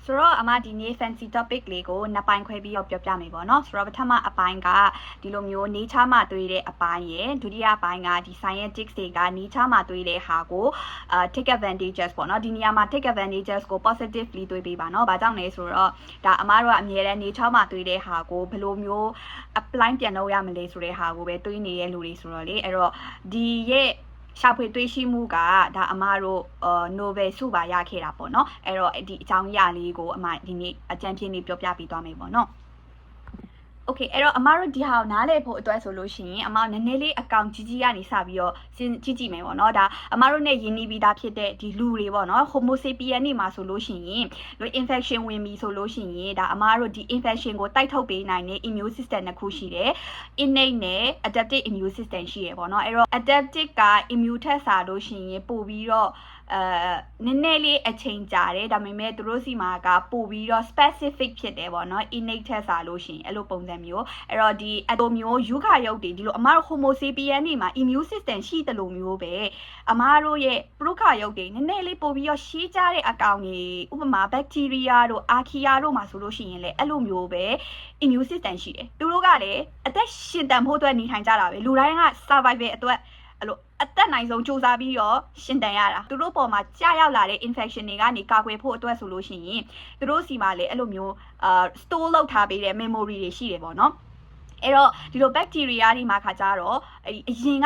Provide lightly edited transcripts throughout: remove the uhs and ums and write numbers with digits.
ဆိုတော့အမဒီနေ့ fancy topic လေးကိုနှစ်ပိုင်းခွဲပြီးတော့ပြောပြမယ်ပေါ့နော်ဆိုတော့ပထမအပိုင်းကဒီလိုမျိုး nature မှာတွေ့တဲ့အပိုင်းရယ်ဒုတိယပိုင်းကဒီ scientists တွေက nature မှာတွေ့တဲ့ဟာကိုtake advantages ပေါ့နော်ဒီနေရာမှာ take advantages ကို positively တွေ့ပေးပါနော်ဘာကြောင့်လဲဆိုတော့ဒါအမတို့ကအမြဲတမ်း nature မှာတွေ့တဲ့ဟာကိုဘယ်လိုမျိုး apply ပြန်လုပ်ရမလဲဆိုတဲ့ဟာကိုပဲတွေးနေတဲ့လူတွေဆိုတော့လေအဲ့တော့ဒီရဲ့ရှာဖွေတွေးရှိမှုကဒါအမတို့Nobel ဆုပါရခဲ့တာပေါ့နော်အဲ့တော့ဒီအကြောင်းအရာလေးကိုအမဒီနေ့အကြံပြနေပြောပြပေးသွားမယ်ပေါ့နော်โอเคအဲ့တော့အမတို့ဒီဟာကိုနားလည်ဖို့အတွက်ဆိုလို့ရှိရင်အမနည်းနည်းလေးအကောင့်ကြီးကြီးကနေစပြီးတော့ကြည့်မယ်ပေါ့နော်ဒါအမတို့နဲ့ယဉ်နီးပြီးသားဖြစ်တဲ့ဒီလူတွေပေါ့နော် Homo sapien နေမှာဆိုလို့ရှိရင်ဒီ infection ဝင်ပြီဆိုလို့ရှိရင်ဒါအမတို့ဒီ infection ကိုတိုက်ထုတ်ပေးနိုင်တဲ့ immune system တစ်ခုရှိတယ် innate နဲ့ adaptive immune system ရှိရပေါ့နော်အဲ့တော့ adaptive က immune ထက်စာလို့ရှိရင်ပို့ပြီးတော့နည်းနည်းလေးအချိန်ကြာတယ်ဒါပေမဲ့သူတို့စီမှာကပို့ပြီးတော့ specific ဖြစ်တယ်ပေါ့နော် innate ထက်စာလို့ရှိရင်အဲ့လိုပုံစံမျိုးအဲ့တော့ဒီအလိုမျိုးယူခရုပ်တွေဒီလိုအမတို့ Homo sapien နေမှာ immune system ရှိတယ်လို့မျိုးပဲအမတို့ရဲ့ပရုခရုပ်တွေနည်းနည်းလေးပို့ပြီးတော့ရှေးကြတဲ့အကောင်တွေဥပမာ bacteria တို့ archaea တို့မှာဆိုလို့ရှိရင်လည်းအဲ့လိုမျိုးပဲ immune system ရှိတယ်သူတို့ကလည်းအသက်ရှင်တန်ဖို့အတွက်နေထိုင်ကြတာပဲလူတိုင်းက survival အတွက်အဲ့လိုအသက်နိုင်ဆုံးစူးစမ်းပြီးတော့ရှင်တန်ရတာသူတို့ပေါ်မှာကြာရောက်လာတဲ့ infection တွေကနေကာကွယ်ဖို့အတွက်ဆိုလို့ရှိရင်သူတို့စီမှာလည်းအဲ့လိုမျိုးstore လုပ်ထားပေးတဲ့ memory တွေရှိတယ်ပေါ့နော်အဲ့တော့ဒီလို bacteria တွေမှာခါကြတော့အရင်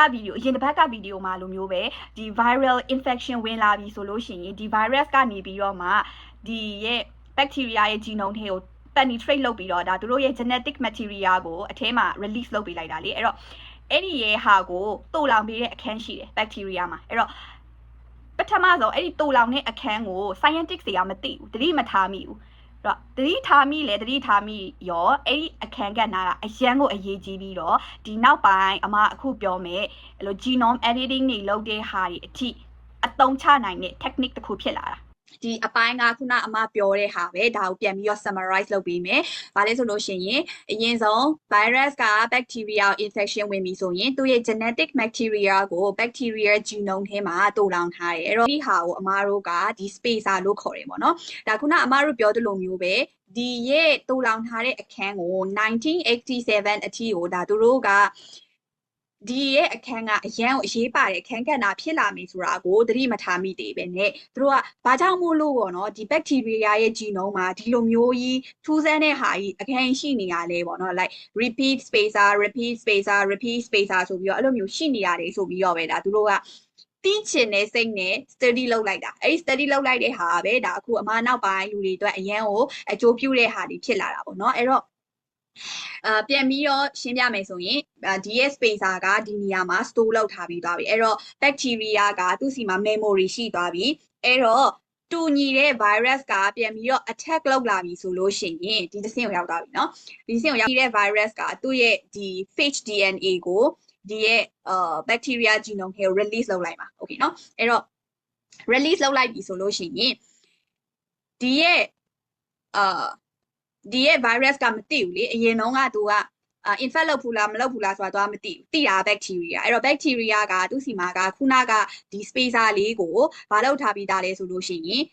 တစ်ပတ်ကဗီဒီယိုမှာလိုမျိုးပဲဒီ viral infection ဝင်လာပြီဆိုလို့ရှိရင်ဒီ virus ကနေပြီးတော့မှဒီရဲ့ bacteria ရဲ့ genome ထဲကို penetrate လုပ်ပြီးတော့ဒါသူတို့ရဲ့ genetic material ကိုအထဲမှာ release လုပ်ပေးလိုက်တာလေအဲ့တော့အဲ့ဒီရဲ့ဟာကိုတိုးလောင်ပေးတဲ့အခန်းရှိတယ် bacteria မှာအဲ့တော့ပထမဆုံးအဲ့ဒီတိုးလောင်တဲ့အခန်းကို scientists တွေကမသိဘူးသတိမထားမိဘူးတော့သတိထားမိရောအဲ့ဒီအခန်းကဏ္ဍကအရန်ကိုအရေးကြီးပြီးတော့ဒီနောက်ပိုင်းအမအခုပြောမယ်အဲ့လို genome editing တွေလုပ်တဲ့ဟာတွေအထိအသုံးချနိုင်တဲ့ technique တစ်ခုဖြစ်လာတာဒီအပိုင်းကခုနအမပြောတဲ့ဟာပဲဒါကိုပြန်ပြီးတော့ summarize လုပ်ပေးမယ်။ဘာလဲဆိုလို့ရှိရင်အရင်ဆုံး virus က bacteria infection ဝင်ပြီဆိုရင်သူ့ရဲ့ genetic material ကို bacteria genome ထဲမှာတိုးလောင်ထားတယ်။အဲ့တော့ဒီဟာကိုအမတို့ကဒီ spacer လို့ခေါ်တယ်ပေါ့နော်။ဒါခုနအမတို့ပြောသလိုမျိုးပဲဒီရဲ့တိုးလောင်ထားတဲ့အခန်းကို1987အထိကိုဒါသူတို့ကဒီရဲ့အခန်းကအရန်ကိုအရေးပါတဲ့အခန်းကဏ္ဍဖြစ်လာပြီဆိုတာကိုသတိမထားမိသေးပဲနဲ့သူတို့ကဘာကြောင့်မို့လို့ပေါ့နော်ဒီ bacteria ရဲ့ genome မှာဒီလိုမျိုးကြီးထူးဆန်းတဲ့ဟာကြီးအခန်းရှိနေရလဲပေါ့နော် like repeat spacer ဆိုပြီးတော့အဲ့လိုမျိုးရှိနေရတယ်ဆိုပြီးတော့ပဲဒါသူတို့ကသိချင်တဲ့စိတ်နဲ့ study လုပ်လိုက်တာအဲ့ဒီ study လုပ်လိုက်တဲ့ဟာပဲဒါအခုအမနောက်ပိုင်းလူတွေအတွက်အရန်ကိုအကျိုးပြုတဲ့ဟာတွေဖြစ်လာတာပေါ့နော်အဲ့တော့ပြန်ပြီးတော့ရှင်းပြမယ်ဆိုရင်ဒီရဲ့ spacer ကဒီနေရာမှာ store လုပ်ထားပြီးသွားပြီအဲ့တော့ bacteria ကသူ့စီမှာ memory ရှိသွားပြီအဲ့တော့တူညီတဲ့ virus ကပြန်ပြီးတော့ attack လုပ်လာပြီဆိုလို့ရှိရင်ဒီတစ်ဆင့်ကိုရောက်သွားပြီเนาะဒီတစ်ဆင့်ကိုရောက်တဲ့ virus ကသူ့ရဲ့ဒီ phage DNA ကိုဒီရဲ့ bacteria genome ကို release လုပ်လိုက်ပါ okay เนาะအဲ့တော့ release လုပ်လိုက်ပြီဆိုလို့ရှိရင်ဒီရဲ့ virus ကမသိဘူးလေအရင်တုန်းကသူကinfect လုပ်ဘူးလားမလုပ်ဘူးလားဆိုတာတော့မသိဘူးသိတာ bacteria အဲ့တော့ bacteria ကသူ့စီမှာကခုနကဒီ spacer လေးကိုဘာလုပ်ထားပြီးသားလဲဆိုလို့ရှိရင်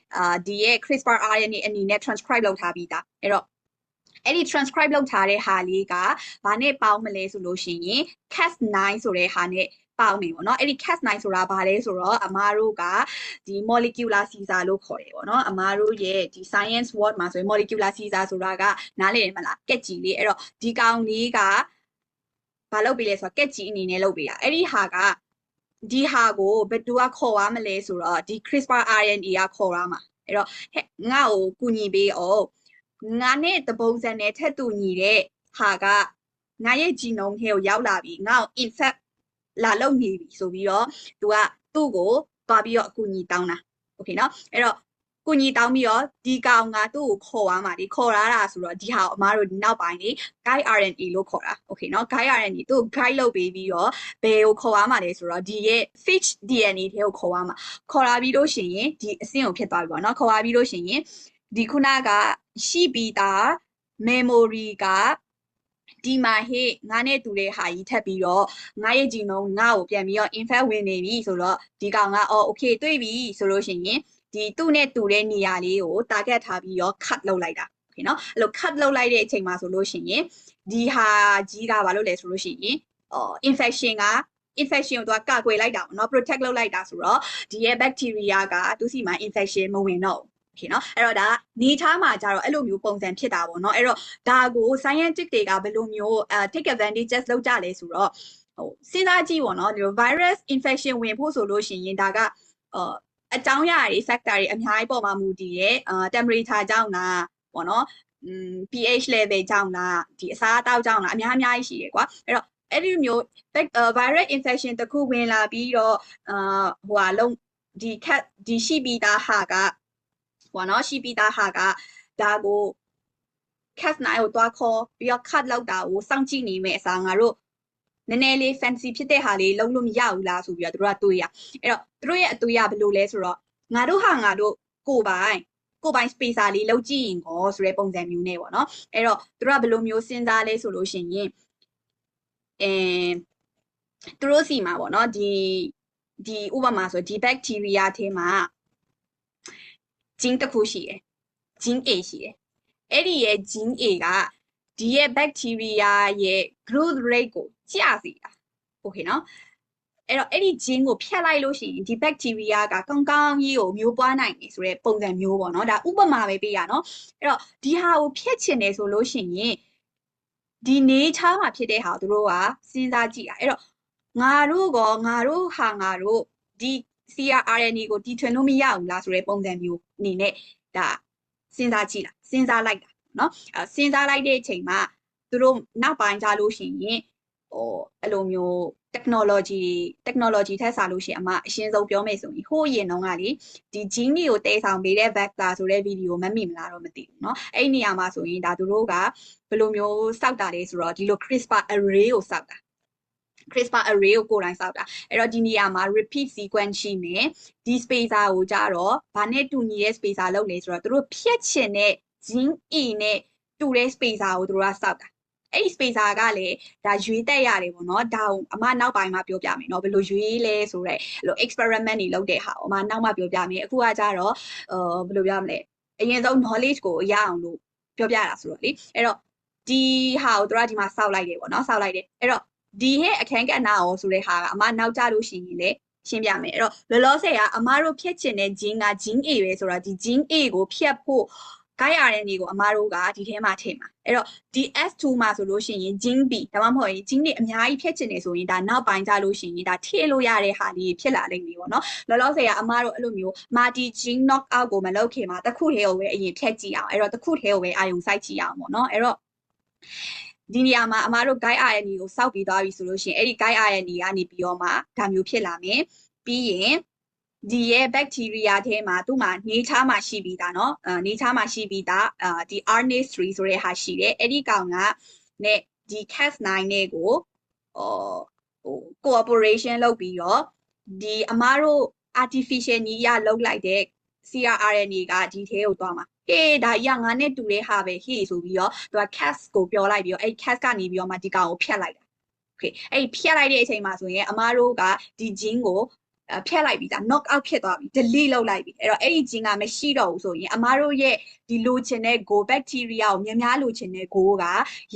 ဒီရဲ့ CRISPR RNA အနေနဲ့ transcribe လုပ်ထားပြီးသားအဲ့တော့အဲ့ဒီ transcribe လုပ်ထားတဲ့ဟာလေးကဘာနဲ့ပေါင်းမလဲဆိုလို့ရှိရင် Cas9 ဆိုတဲ့ဟာနဲ့ပေါင်းပြီပေါ့နော်အဲ့ဒီ Cas9 ဆိုတာဘာလဲဆိုတော့အမားတို့ကဒီ molecular Caesar လို့ခေါ်တယ်ပေါ့နော်အမားတို့ရဲ့ဒီ science word မှာဆိုရင် molecular Caesar ဆိုတာကနားလည်ရမလားကက်ကြီးလေးအဲ့တော့ဒီကောင်လေးကဘာလုပ်ပေးလဲဆိုတော့ကက်ကြီးအနေနဲ့လုပ်ပေးတာအဲ့ဒီဟာကဒီဟာကိုဘယ်သူကခေါ်ရမလဲဆိုတော့ဒီ CRISPR RNA ကခေါ်ရမှာအဲ့တော့ငါ့ကိုကူညီပေးအောင်ငါနဲ့တပုံစံနဲ့ထက်တူညီတဲ့ဟာကငါရဲ့ genome ထဲကိုရောက်လာပြီငါ့ကို infect လာလုပ်နေပြီဆိုပြီးတော့သူကသူ့ကိုသွားပြီးတော့အကူအညီတောင်းတာโอเคเนาะအဲ့တော့ကူညီတောင်းပြီးတော့ဒီကောင်ကသူ့ကိုခေါ်သွားမှာဒီခေါ်ရတာဆိုတော့ဒီဟာအမားတို့နောက်ပိုင်းနေ guide RNA လို့ခေါ်တာโอเคเนาะ guide RNA သူ့ guide လုပ်ပေးပြီးတော့ဘယ်ကိုခေါ်သွားမှာလဲဆိုတော့ဒီရဲ့ phage DNA ထဲကိုခေါ်သွားမှာခေါ်လာပြီးလို့ရှိရင်ဒီအဆင့်ကိုဖြစ်သွားပြီပေါ့เนาะခေါ်လာပြီးလို့ရှိရင်ဒီခုနကရှိပြီးသား memory ကဒီမှာဟေ့ငါနဲ့တူတဲ့ဟာကြီးထပ်ပြီးတော့ငါရဲ့ genome ငါ့ကိုပြန်ပြီးတော့ infect ဝင်နေပြီဆိုတော့ဒီကောင်ကokay တွေ့ပြီဆိုလို့ရှိရင် ဒီသူ့နဲ့တူတဲ့နေရာလေးကို target ထားပြီးတော့ cut လုပ်လိုက်တာ okay เนาะအဲ့လို cut လုပ်လိုက်တဲ့အချိန်မှာဆိုလို့ရှိရင်ဒီဟာကြီးကဘာလို့လဲဆိုလို့ရှိရင်infection ကိုသူကကာကွယ်လိုက်တာပေါ့เนาะ protect လုပ်လိုက်တာဆိုတော့ဒီရဲ့ bacteria ကသူ့စီမှာ infection မဝင်တော့ဘူးokay เนาะအဲ့တော့ဒါနေထားမှာကြတော့အဲ့လိုမျိုးပုံစံဖြစ်တာပေါ့เนาะအဲ့တော့ဒါကို scientific တွေကဘယ်လိုမျိုး take advantages လုပ်ကြလဲဆိုတော့စဉ်းစားကြည့်ပေါ့เนาะဒီ virus infection ဝင်ဖို့ဆိုလို့ရှိရင်ဒါကအကြောင်းအရာတွေ factor တွေအများကြီးပေါ်မှာမူတည်ရဲ့temperature ကြောင့်လားပေါ့เนาะpH level ကြောင့်လားဒီအစားအသောက်ကြောင့်လားအများကြီးရှိတယ်ကွာအဲ့တော့အဲ့ဒီမျိုး virus infection တခုဝင်လာပြီးတော့ဟိုဟာလုံးဒီရှိပြီးသားဟာကဟိုနော်ရှိပြီးသားဟာကဒါကို cast နိုင်ကိုတွားခေါ်ပြီးတော့ cut လောက်တာကိုစောင့်ကြည့်နေမယ်အစားငါတို့နည်းနည်းလေး fancy ဖြစ်တဲ့ဟာလေးလုံးလို့မရဘူးလားဆိုပြီးတော့တို့ကတွေးရအဲ့တော့တို့ရဲ့အတွေးရဘယ်လိုလဲဆိုတော့ငါတို့ကိုပိုင် spacer လေးလောက်ကြည့်ရင်ကောဆိုတဲ့ပုံစံမျိုးနဲ့ပေါ့နော်အဲ့တော့တို့ကဘယ်လိုမျိုးစဉ်းစားလဲဆိုလို့ရှိရင်တို့စီမှာပေါ့နော်ဒီဥပမာဆိုဒီ bacteria ထဲမှာ gene တစ်ခုရှိတယ် gene A ရှိတယ်အဲ့ဒီရဲ့ gene A ကဒီရဲ့ bacteria ရဲ့ growth rate ကိုကျစေတာ okay เนาะအဲ့တော့အဲ့ဒီ gene ကိုဖြတ်လိုက်လို့ရှိရင်ဒီ bacteria ကကောင်းကောင်းကြီးကိုမျိုးပွားနိုင်တယ်ဆိုတဲ့ပုံစံမျိုးပေါ့เนาะဒါဥပမာပဲပေးရเนาะအဲ့တော့ဒီဟာကိုဖြတ်ချင်တယ်ဆိုလို့ရှိရင်ဒီ nature မှာဖြစ်တဲ့ဟာကိုတို့ကစဉ်းစားကြည့်တာအဲ့တော့ငါတို့ဒီ CRRNA ကိုတီထွင်လို့မရဘူးလားဆိုတဲ့ပုံစံမျိုးအနေနဲ့ဒါစဉ်းစားကြည့်လားစဉ်းစားလိုက်တာเนาะစဉ်းစားလိုက်တဲ့အချိန်မှာသူတို့နောက်ပိုင်းကြလို့ရှိရင်အဲ့လိုမျိုး technology ထက်စားလို့ရှိရင်အရှင်းဆုံးပြောမယ်ဆိုရင်ဟိုးရင်တော့ကလေဒီ gene ကိုတည်ဆောင်ပေးတဲ့ vector ဆိုတဲ့ video မမိမလားတော့မသိဘူးเนาะအဲ့ဒီနေရာမှာဆိုရင်ဒါသူတို့ကဘယ်လိုမျိုးစောက်တာလဲဆိုတော့ဒီလို CRISPR array ကိုစောက်တာ CRISPR array ကိုကိုယ်တိုင်စောက်တာအဲ့တော့ဒီနေရာမှာ repeat sequence ရှိမယ်ဒီ spacer ကိုကြတော့ဘာနဲ့တူညီတဲ့ spacer လုပ်လဲဆိုတော့သူတို့ဖြတ်ချင်တဲ့ gene E နဲ့တူတဲ့ spacer ကိုသူတို့ကစောက်တာအဲ့ဒီ spacer ကလည်းဒါရွေးတက်ရတယ်ပေါ့နော်ဒါကိုနောက်ပိုင်းမှာပြောပြမယ်နော်ဘယ်လိုရွေးလဲဆိုတော့အဲ့လို experiment တွေလုပ်တဲ့ဟာနောက်မှပြောပြမယ်အခုကကြတော့ဘယ်လိုပြောမလဲအရင်ဆုံး knowledge ကိုရအောင်လို့ပြောပြတာဆိုတော့လေအဲ့တော့ဒီဟာကိုသူတို့ကဒီမှာစောက်လိုက်တယ်ပေါ့နော်စောက်လိုက်တယ်အဲ့တော့ဒီရဲ့အခန်းကဏ္ဍရောဆိုတဲ့ဟာကနောက်ကြလို့ရှိရင်လေရှင်းပြမယ်အဲ့တော့လောလောဆယ်ကအမတို့ဖြတ်ချင်တဲ့ gene က gene A ပဲဆိုတော့ဒီ gene A ကိုဖြတ်ဖို့ guide RNA ကိုအမတို့ကဒီထဲမှာထည့်မှာအဲ့တော့ဒီ S2 မှာဆိုလို့ရှိရင် gene B ဒါမှမဟုတ်ရင် gene တွေအများကြီးဖြတ်ချင်နေဆိုရင်ဒါနောက်ပိုင်းကြလို့ရှိရင်ဒါထည့်လို့ရတဲ့ဟာလေးဖြစ်လာနိုင်ပြီပေါ့နော်လောလောဆယ်ကအမတို့အဲ့လိုမျိုး multi gene knock out ကိုမလုပ်ခင်မှာတစ်ခုတည်းကိုပဲအရင်ဖြတ်ကြည့်အောင်အဲ့တော့တစ်ခုတည်းကိုပဲအာရုံစိုက်ကြည့်အောင်ပေါ့နော်အဲ့တော့ဒီနေရာမှာအမတို့ guide RNA ကိုစောက်ပြီးသွားပြီဆိုလို့ရှိရင်အဲ့ဒီ guide RNA ကနေပြီးတော့မှဒါမျိုးဖြစ်လာမယ်ပြီးရင်ဒီရဲ့ bacteria ထဲမှာသူ့မှာ nature မှာရှိပြီးသားเนาะnature မှာရှိပြီးသားဒီ RNase3 ဆိုတဲ့ဟာရှိတယ်အဲ့ဒီကောင်ကနဲ့ဒီ Cas9 နဲ့ကိုcooperation လုပ်ပြီးတော့ဒီအမတို့ artificial နည်းရလုပ်လိုက်တဲ့ CRRNA ကဒီထဲကိုသွားမှာဟေးဒါရငါနဲ့တူတဲ့ဟာပဲဟေးဆိုပြီးတော့သူက Cas ကိုပြောလိုက်ပြီးတော့အဲ့ Cas ကနေပြီးတော့မှဒီကောင်ကိုဖြတ်လိုက်တာ okay အဲ့ဖြတ်လိုက်တဲ့အချိန်မှာဆိုရင်အမတို့ကဒီ gene ကိုဖြတ်လိုက်ပြီဒါ knock out ဖြစ်သွားပြီ delete လုပ်လိုက်ပြီအဲ့တော့အဲ့ဒီ gene ကမရှိတော့ဘူးဆိုရင်အမတို့ရဲ့ဒီလိုချင်တဲ့ go bacteria ကိုများလိုချင်တဲ့ go က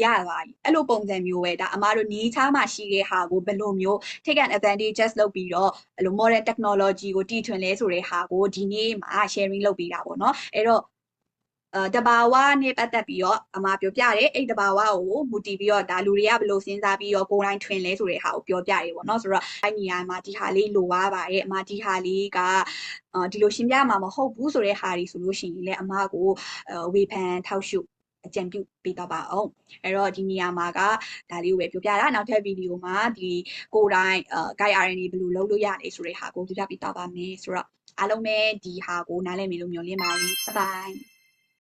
ရသွားပြီအဲ့လိုပုံစံမျိုးပဲဒါအမတို့ nature မှာရှိတဲ့ဟာကိုဘယ်လိုမျိုး take an advantages လုပ်ပြီးတော့အဲ့လို modern technology ကိုတီထွင်လဲဆိုတဲ့ဟာကိုဒီနေ့မှာ sharing လုပ်ပေးတာပေါ့နော်အဲ့တော့တဘာဝနဲ့ပတ်သက်ပြီးတော့အမပြောပြတယ်အဲ့တဘာဝကိုမူတည်ပြီးတော့ဒါလူတွေကဘယ်လိုစဉ်းစားပြီးတော့ကိုယ်တိုင်ထွင်လဲဆိုတဲ့ဟာကိုပြောပြတယ်ပေါ့နော်ဆိုတော့အဲ့နေရာမှာဒီဟာလေးလိုပါပါတယ်အမဒီဟာလေးကဒီလိုရှင်းပြမှာမဟုတ်ဘူးဆိုတဲ့ဟာတွေဆိုလို့ရှိရင်လည်းအမကိုဝေဖန်ထောက်ရှုအကြံပြုပေးတော့ပါအောင်အဲ့တော့ဒီနေရာမှာကဒါလေးကိုပဲပြောပြတာနောက်ထပ်ဗီဒီယိုမှာဒီကိုယ်တိုင်guide RNA ဘယ်လိုလုပ်လို့ရလဲဆိုတဲ့ဟာကိုပြောပြပေးတော့ပါမယ်ဆိုတော့အားလုံးပဲဒီဟာကိုနားလည်မယ်လို့မျှော်လင့်ပါတယ် bye bye